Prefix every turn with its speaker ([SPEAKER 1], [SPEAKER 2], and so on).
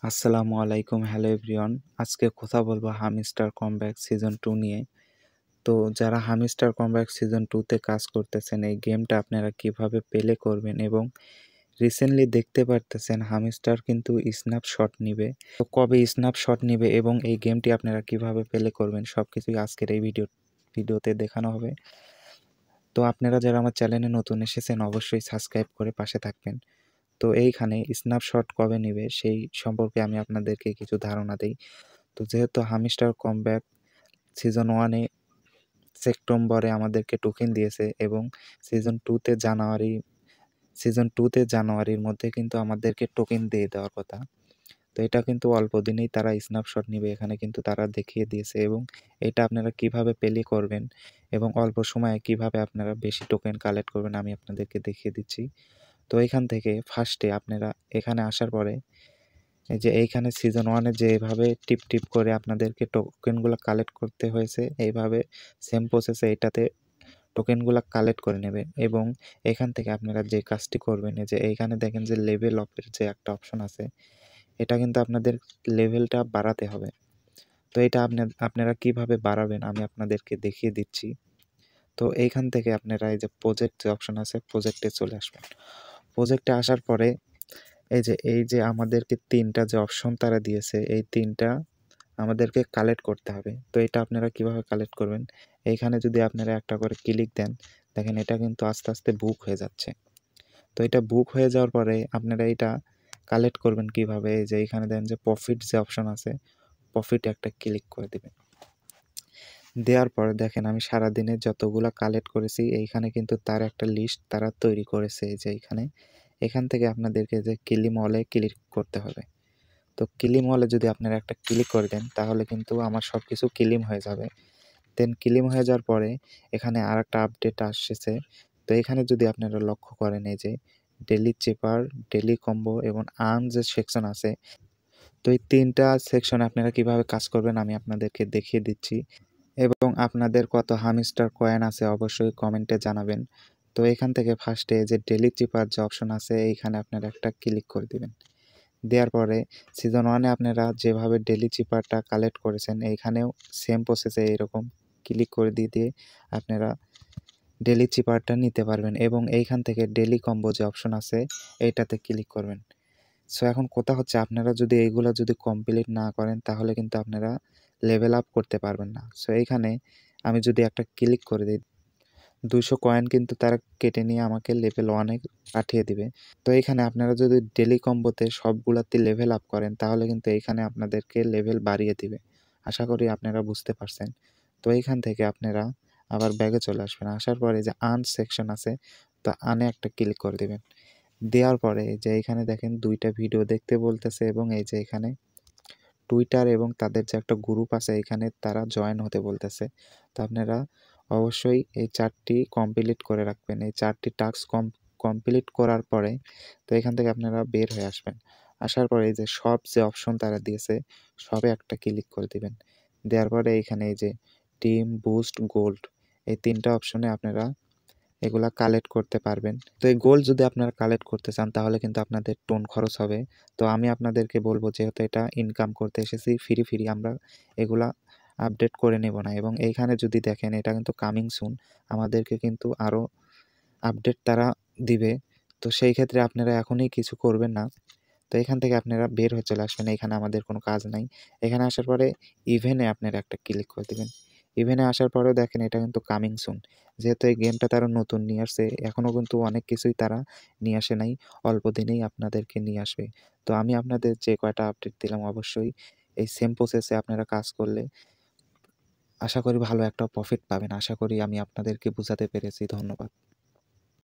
[SPEAKER 1] আসসালামু আলাইকুম, hello everyone. আজকে কথা বলবো হামিস্টার কমব্যাক সিজন 2 নিয়ে। তো যারা হামিস্টার কমব্যাক সিজন 2 তে কাজ করতেছেন, এই গেমটা আপনারা কিভাবে প্লে করবেন এবং রিসেন্টলি দেখতে পারতেছেন হামিস্টার কিন্তু স্ন্যাপশট নিবে। তো কবে স্ন্যাপশট নিবে এবং এই গেমটি আপনারা কিভাবে প্লে করবেন সবকিছুই আজকের এই ভিডিওতে দেখানো হবে। তো আপনারা যারা আমার চ্যানেলে নতুন এসেছেন অবশ্যই সাবস্ক্রাইব করে পাশে থাকবেন। তো এইখানে স্ন্যাপশট কবে নেবে সেই সম্পর্কে আমি আপনাদেরকে কিছু ধারণা দেই। তো যেহেতু হামিস্টার কমব্যাক সিজন 1 এ সেপ্টেম্বরে আমাদেরকে টোকেন দিয়েছে এবং সিজন 2 তে জানুয়ারির মধ্যে কিন্তু আমাদেরকে টোকেন দিয়ে দেওয়ার কথা। তো এটা কিন্তু অল্প দিনেই তারা স্ন্যাপশট নিবে, এখানে কিন্তু তারা দেখিয়ে দিয়েছে এবং এটা আপনারা কিভাবে প্লে করবেন এবং অল্প সময়ে কিভাবে আপনারা বেশি টোকেন কালেক্ট করবেন আমি আপনাদেরকে দেখিয়ে দিচ্ছি। তো এখান থেকে ফার্স্টে আপনারা এখানে আসার পরে এই যে এইখানে সিজন 1 এ যেভাবে টিপ করে আপনাদেরকে টোকেনগুলো কালেক্ট করতে হয়েছে, এইভাবে সেম প্রসেসে এটাতে টোকেনগুলো কালেক্ট করে নেবেন এবং এখান থেকে আপনারা যে কাজটি করবেন এই যে এইখানে দেখেন যে লেভেল আপের যে একটা অপশন আছে, এটা কিন্তু আপনাদের লেভেলটা বাড়াতে হবে। তো এটা আপনারা কিভাবে বাড়াবেন আমি আপনাদেরকে দেখিয়ে দিচ্ছি। তো এইখান থেকে আপনারা এই যে প্রজেক্ট যে অপশন আছে প্রজেক্টে চলে আসবেন। প্রজেক্টে আসার পরে এই যে আমাদেরকে 3টা যে অপশন তারা দিয়েছে, এই 3টা আমাদেরকে কালেক্ট করতে হবে। তো এটা আপনারা কিভাবে কালেক্ট করবেন? এইখানে যদি আপনারা একটা করে ক্লিক দেন, দেখেন এটা কিন্তু আস্তে, আস্তে বুক হয়ে যাচ্ছে। তো এটা বুক হয়ে যাওয়ার পরে আপনারা এটা কালেক্ট করবেন কিভাবে? এই যে এখানে দেখেন যে প্রফিট যে অপশন আছে, প্রফিটে একটা ক্লিক করে দিবেন। দেওয়ার পরে দেখেন আমি সারাদিনে যতগুলা কালেক্ট করেছি এইখানে কিন্তু তার একটা লিস্ট তারা তৈরি করেছে এই যে এইখানে। এখান থেকে আপনাদেরকে যে ক্লেম অলে ক্লিক করতে হবে। তো ক্লেম অলে যদি আপনারা একটা ক্লিক করে দেন তাহলে কিন্তু আমার সব কিছু ক্লেম হয়ে যাবে। দেন ক্লেম হয়ে যাওয়ার পরে এখানে আরেকটা আপডেট আসছে। তো এখানে যদি আপনারা লক্ষ্য করেন এই যে ডেইলি চেপার, ডেইলি কম্বো এবং আর্ন যে সেকশন আছে, তো এই 3টা সেকশনে আপনারা কিভাবে কাজ করবেন আমি আপনাদেরকে দেখিয়ে দিচ্ছি এবং আপনাদের কত হামিস্টার কয়েন আছে অবশ্যই কমেন্টে জানাবেন। তো এখান থেকে ফার্স্টে যে ডেইলি চেপার যে অপশন আছে এইখানে আপনারা একটা ক্লিক করে দিবেন। দেওয়ার পরে সিজন 1 এ আপনারা যেভাবে ডেইলি চিপারটা কালেক্ট করেছেন এইখানেও সেম প্রসেসে এরকম ক্লিক করে দিয়ে আপনারা ডেইলি চিপারটা নিতে পারবেন এবং এইখান থেকে ডেইলি কম্বো যে অপশন আছে এইটাতে ক্লিক করবেন। সো এখন কথা হচ্ছে আপনারা যদি এইগুলা যদি কমপ্লিট না করেন তাহলে কিন্তু আপনারা লেভেল আপ করতে পারবেন না। সো এইখানে আমি যদি একটা ক্লিক করে দিই 200 কয়েন কিন্তু তারা কেটে নিয়ে আমাকে লেভেল 1 এ পাঠিয়ে দিবে। তো এখানে আপনারা যদি ডেইলি কম্বোতে সবগুলাতে লেভেল আপ করেন তাহলে কিন্তু এখানে আপনাদেরকে লেভেল বাড়িয়ে দিবে। আশা করি আপনারা বুঝতে পারছেন। তো এইখান থেকে আপনারা আবার ব্যাগে চলে আসবেন। আসার পরে যে আর্ন সেকশন আছে, তো আর্নে একটা ক্লিক করে দিবেন। দেওয়ার পরে যে এখানে দেখেন 2টা ভিডিও দেখতে বলতেছে এবং এই যে এখানে টুইটার এবং তাদের যে একটা গ্রুপ আছে এখানে তারা জয়েন হতে বলতেছে। তো আপনারা অবশ্যই এই 4টি কমপ্লিট করে রাখবেন। এই 4টি টাস্ক কমপ্লিট করার পরে তো এখান থেকে আপনারা বের হয়ে আসবেন। আসার পরে এই যে সব যে অপশন তারা দিয়েছে সবে একটা ক্লিক করে দিবেন। দেওয়ার পরে এইখানে এই যে টিম, বুস্ট, গোল্ড এই 3টা অপশনে আপনারা এগুলা কালেক্ট করতে পারবেন। তো এই গোল্ড যদি আপনারা কালেক্ট করতে চান তাহলে কিন্তু আপনাদের টোন খরচ হবে। তো আমি আপনাদেরকে বলব যেহেতু এটা ইনকাম করতে এসেছি ফ্রি আমরা এগুলা আপডেট করে নেব না এবং এইখানে যদি দেখেন এটা কিন্তু কামিং সুন আমাদেরকে কিন্তু আরও আপডেট তারা দিবে। তো সেই ক্ষেত্রে আপনারা এখনই কিছু করবেন না। তো এখান থেকে আপনারা বের হয়ে চলে আসবেন। এখানে আমাদের কোনো কাজ নাই। এখানে আসার পরে ইভেনে আপনারা একটা ক্লিক করে দিবেন। ইভেনে আসার পরেও দেখেন এটা কিন্তু কামিং সুন। যেহেতু এই গেমটা তারা নতুন নিয়ে আসছে, এখনও কিন্তু অনেক কিছুই তারা নিয়ে আসে নাই। অল্প দিনেই আপনাদেরকে নিয়ে আসবে। তো আমি আপনাদের যে কয়টা আপডেট দিলাম অবশ্যই এই সেম প্রসেসে আপনারা কাজ করলে আশা করি ভালো একটা প্রফিট পাবেন। আশা করি আমি আপনাদেরকে বুঝাতে পেরেছি। ধন্যবাদ।